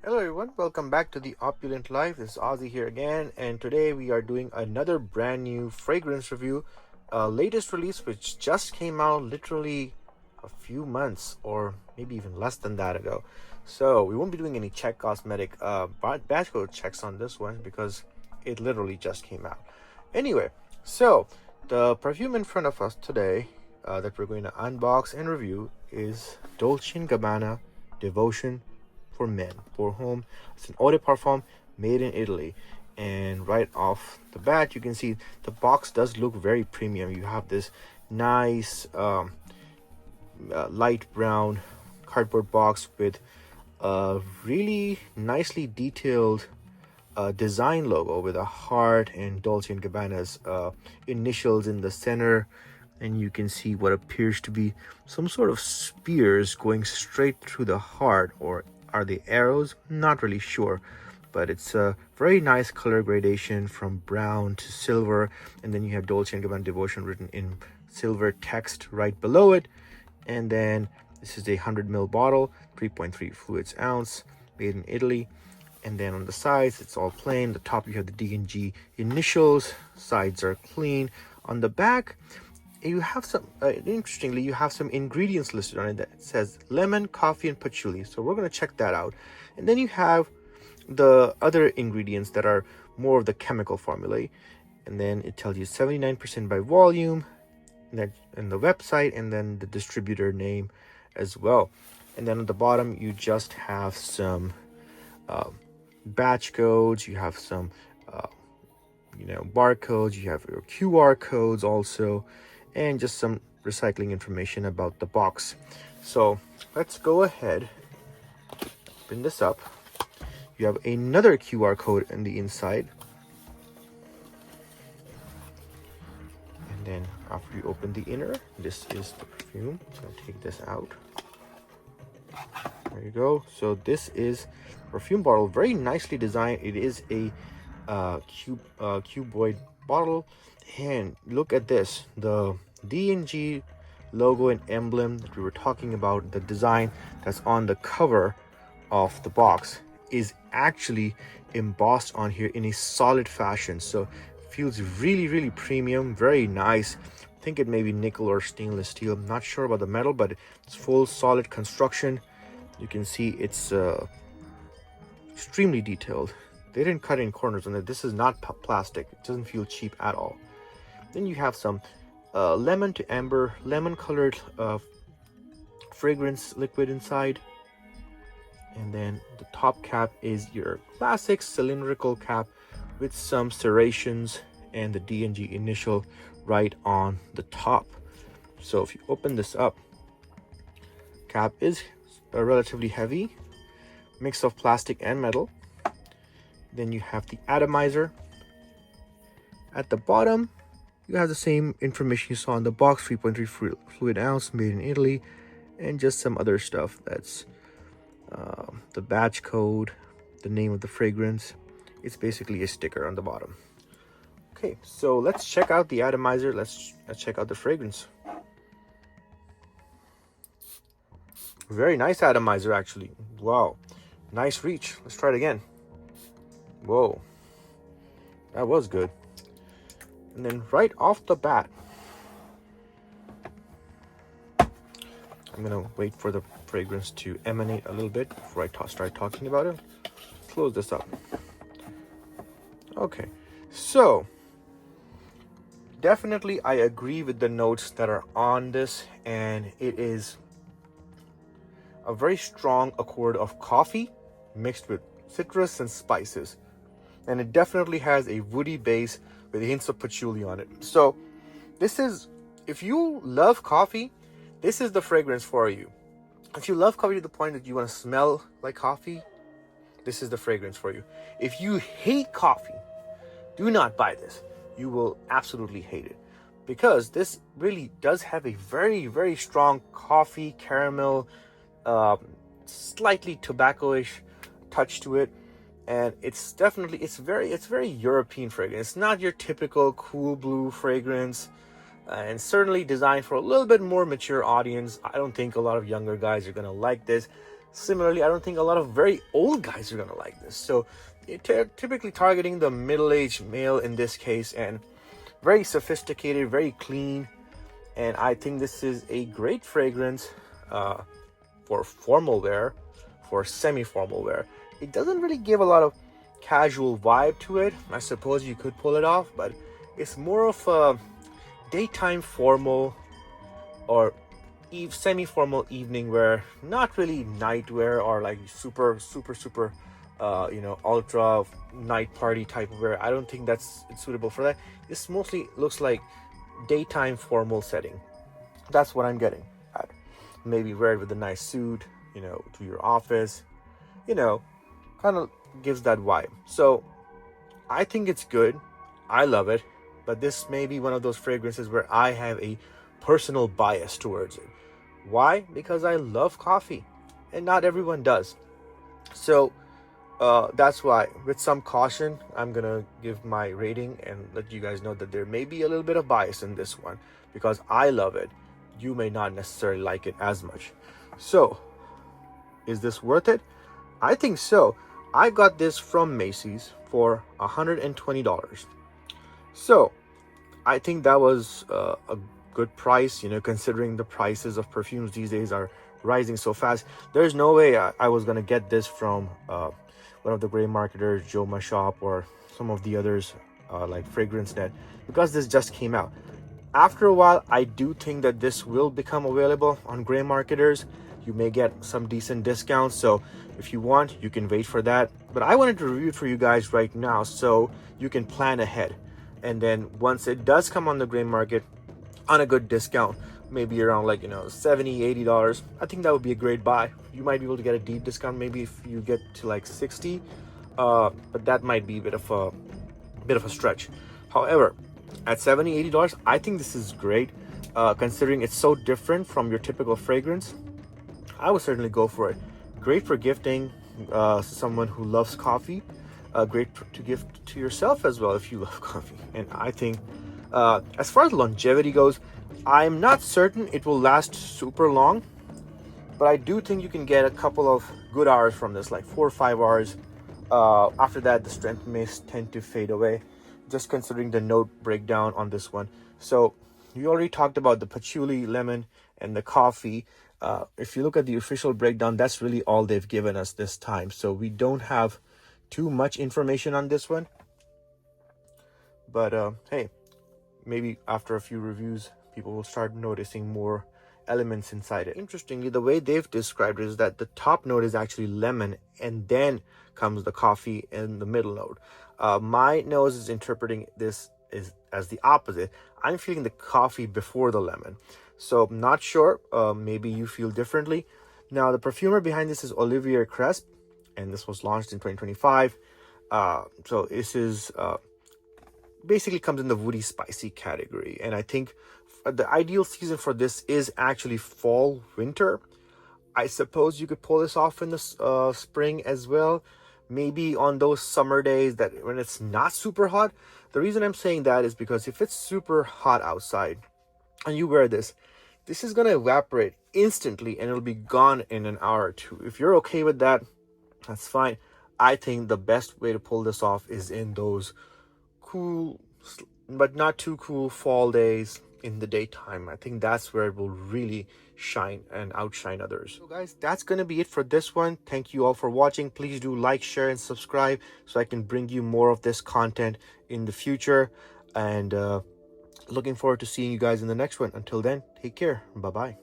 Hello everyone, welcome back to the Opulent Life. This is Ozzy here again, and today we are doing another brand new fragrance review, latest release which just came out literally a few months or maybe even less than that ago. So we won't be doing any check cosmetic batch code checks on this one because it literally just came out. Anyway, so the perfume in front of us today that we're going to unbox and review is Dolce & Gabbana Devotion for men, for home. It's an eau de parfum made in Italy, and right off the bat you can see the box does look very premium. You have this nice light brown cardboard box with a really nicely detailed design logo with a heart and Dolce & Gabbana's initials in the center, and you can see what appears to be some sort of spears going straight through the heart, or are they arrows? Not really sure, but it's a very nice color gradation from brown to silver, and then you have Dolce & Gabbana Devotion written in silver text right below it. And then this is a 100 ml bottle, 3.3 fluids ounce, made in Italy. And then on the sides it's all plain. The top you have the D&G initials, sides are clean. On the back you have some interestingly, you have some ingredients listed on it that says lemon, coffee, and patchouli. So we're going to check that out. And then you have the other ingredients that are more of the chemical formulae, and then it tells you 79% by volume, and the website, and then the distributor name as well. And then at the bottom you just have some batch codes, you have some barcodes, you have your QR codes also, and just some recycling information about the box. So let's go ahead, open this up. You have another QR code in the inside, and then after you open the inner, this is the perfume. So I'll take this out. There you go. So this is perfume bottle, very nicely designed. It is a cuboid bottle, and look at this, the D&G logo and emblem that we were talking about, the design that's on the cover of the box is actually embossed on here in a solid fashion. So it feels really premium, very nice. I think it may be nickel or stainless steel, I'm not sure about the metal, but it's full solid construction. You can see it's extremely detailed. They didn't cut in corners on it. This is not plastic. It doesn't feel cheap at all. Then you have some lemon to amber, lemon colored fragrance liquid inside. And then the top cap is your classic cylindrical cap with some serrations and the D&G initial right on the top. So if you open this up, cap is relatively heavy, mix of plastic and metal. Then you have the atomizer. At the bottom, you have the same information you saw in the box, 3.3 fluid ounce, made in Italy, and just some other stuff. That's the batch code, the name of the fragrance. It's basically a sticker on the bottom. Okay, so let's check out the atomizer. Let's check out the fragrance. Very nice atomizer, actually. Wow, nice reach. Let's try it again. Whoa, that was good. And then right off the bat, I'm gonna wait for the fragrance to emanate a little bit before I start talking about it. Close this up. Okay, so definitely I agree with the notes that are on this, and it is a very strong accord of coffee mixed with citrus and spices. And it definitely has a woody base with hints of patchouli on it. So this is, if you love coffee, this is the fragrance for you. If you love coffee to the point that you want to smell like coffee, this is the fragrance for you. If you hate coffee, do not buy this. You will absolutely hate it, because this really does have a very strong coffee, caramel, slightly tobacco-ish touch to it. And it's definitely, it's very European fragrance. It's not your typical cool blue fragrance, and certainly designed for a little bit more mature audience. I don't think a lot of younger guys are gonna like this. Similarly, I don't think a lot of very old guys are gonna like this. So typically targeting the middle-aged male in this case, and very sophisticated, very clean. And I think this is a great fragrance for formal wear, for semi-formal wear. It doesn't really give a lot of casual vibe to it. I suppose you could pull it off, but it's more of a daytime formal or semi-formal evening wear, not really night wear or like super ultra night party type of wear. I don't think it's suitable for that. This mostly looks like daytime formal setting. That's what I'm getting at. Maybe wear it with a nice suit, to your office, kind of gives that vibe. So I think it's good. I love it. But this may be one of those fragrances where I have a personal bias towards it. Why? Because I love coffee and not everyone does. So that's why, with some caution, I'm gonna give my rating and let you guys know that there may be a little bit of bias in this one because I love it. You may not necessarily like it as much. So is this worth it? I think so. I got this from Macy's for $120. So I think that was a good price, considering the prices of perfumes these days are rising so fast. There's no way I was gonna get this from one of the gray marketers, Joe Ma Shop, or some of the others like Fragrance Net, because this just came out. After a while, I do think that this will become available on gray marketers. You may get some decent discounts, so if you want, you can wait for that. But I wanted to review it for you guys right now so you can plan ahead. And then once it does come on the gray market on a good discount, maybe around like $70, $80, I think that would be a great buy. You might be able to get a deep discount maybe if you get to like 60, but that might be a bit of a stretch. However, at $70, $80, I think this is great, considering it's so different from your typical fragrance. I would certainly go for it. Great for gifting someone who loves coffee. Great to gift to yourself as well if you love coffee. And I think as far as longevity goes, I'm not certain it will last super long, but I do think you can get a couple of good hours from this, like 4 or 5 hours. After that, the strength may tend to fade away, just considering the note breakdown on this one. So you already talked about the patchouli, lemon, and the coffee. If you look at the official breakdown, that's really all they've given us this time. So we don't have too much information on this one. But hey, maybe after a few reviews, people will start noticing more elements inside it. Interestingly, the way they've described it is that the top note is actually lemon, and then comes the coffee in the middle note. My nose is interpreting this as the opposite. I'm feeling the coffee before the lemon. So I'm not sure. Maybe you feel differently. Now, the perfumer behind this is Olivier Cresp, and this was launched in 2025. So this is basically comes in the woody spicy category, and I think the ideal season for this is actually fall winter. I suppose you could pull this off in the spring as well, maybe on those summer days that when it's not super hot. The reason I'm saying that is because if it's super hot outside and you wear this is going to evaporate instantly and it'll be gone in an hour or two. If you're okay with that, that's fine. I think the best way to pull this off is in those cool but not too cool fall days in the daytime. I think that's where it will really shine and outshine others. So guys, that's gonna be it for this one. Thank you all for watching. Please do like, share, and subscribe so I can bring you more of this content in the future, and looking forward to seeing you guys in the next one. Until then, take care. Bye bye.